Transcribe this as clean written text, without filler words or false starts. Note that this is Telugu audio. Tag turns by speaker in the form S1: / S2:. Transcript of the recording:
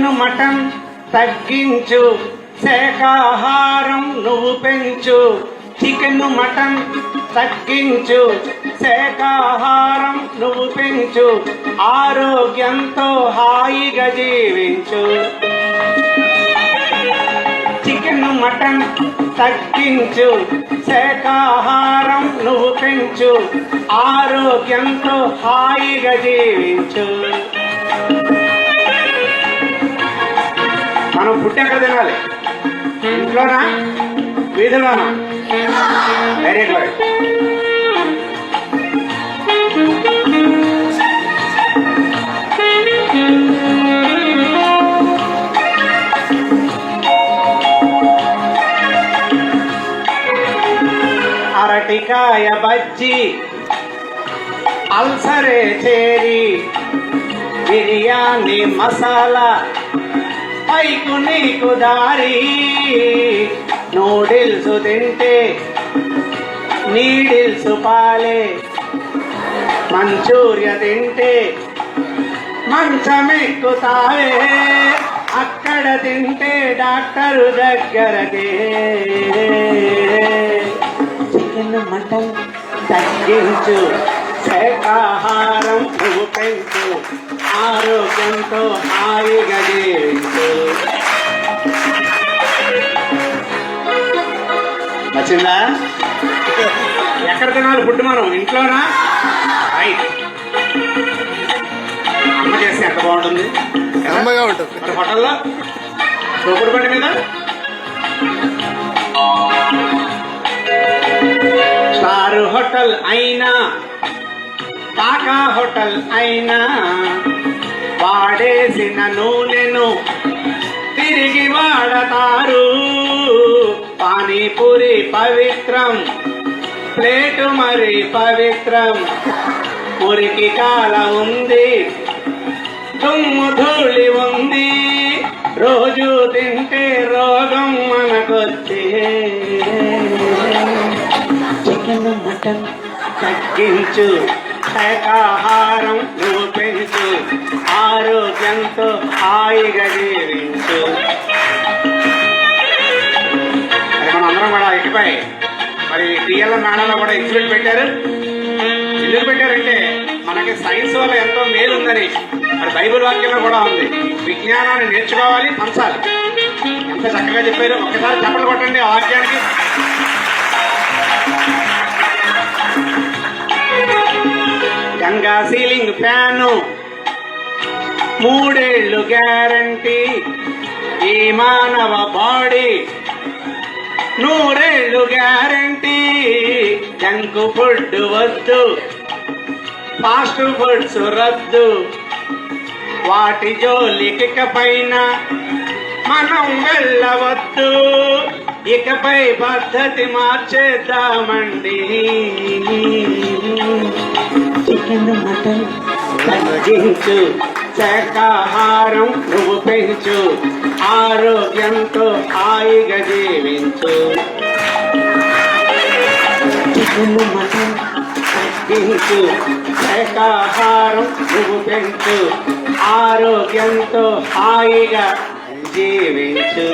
S1: చికెన్ మటన్ తగ్గించు, శాకాహారం నువ్వు పెంచు. చికెన్ మటన్ తగ్గించు, శాకాహారం నువ్వు పెంచు. ఆరోగ్యంతో హాయిగా జీవించు. చికెన్ మటన్ తగ్గించు, శాకాహారం నువ్వు పెంచు. ఆరోగ్యంతో హాయిగా జీవించు. మనం పుట్టాక తినాలి, ఇంట్లోనా వీధిలోనా? Very good. అరటికాయ బజ్జీ, అల్సరే చేరి, బిర్యానీ మసాలా, పైకు నీకు దారి. నూడిల్స్ తింటే నీడిల్స్ పాలే, మంచూర్య తింటే మంచమెక్కుతావే. అక్కడ తింటే డాక్టరు దగ్గరకే. చికెన్ మటన్ తగ్గించు, శాకాహారం నువ్వు పెంచు. ఆరోగ్యంతో హాయిగా జీవించు. నచ్చిందా? ఎక్కడ తినాలి ఫుడ్ మనం? ఇంట్లోనా? రైట్. అమ్మ చేస్తే ఎంత బాగుంటుంది,
S2: అమ్మగా ఉంటుంది.
S1: మరి హోటల్లో తోపుడు బండి మీద స్టార్ హోటల్ అయినా కాకా హోటల్ అయినా వాడేసిన నూనెను తిరిగి వాడతారు. పానీపూరి పవిత్రం, ప్లేటు మరి పవిత్రం. మురికి కాల ఉంది, దుమ్ము ధూళి ఉంది. రోజు తింటే రోగం మనకొచ్చే. చికెన్ మటన్ తగ్గించు, శాకాహారం నువ్వు పెంచు. ఆరోగ్యంతో హాయిగా జీవించు. మనం అందరం కూడా ఇకపై మరి టీఎల్ మేడలో కూడా ఎగ్జిబిట్ పెట్టారు. ఎందుకు పెట్టారంటే మనకి సైన్స్ వల్ల ఎంతో మేలు ఉందని. మరి బైబిల్ వాక్యంలో కూడా ఉంది, విజ్ఞానాన్ని నేర్చుకోవాలి, పంచాలి. ఎంత చక్కగా చెప్పారు. ఒక్కసారి చప్పట్లు కొట్టండి ఆ వాక్యానికి. గంగా సీలింగ్ ఫ్యాను 3 ఏళ్ళు గ్యారంటీ. ఈ మానవ బాడీ 100 ఏళ్ళు గ్యారంటీ. జంక్ ఫుడ్ వద్దు, ఫాస్ట్ ఫుడ్స్ రద్దు. వాటి జోలికి పైన మనం వెళ్ళవద్దు. ఇకపై పద్ధతి మార్చేద్దామండి. చికెన్ మటన్ తగ్గించు, శాకాహారం నువ్వు పెంచు. ఆరోగ్యంతో హాయిగా జీవించు. చికెన్ మటన్ తగ్గించు, శాకాహారం నువ్వు పెంచు. ఆరోగ్యంతో హాయిగా జీవించు.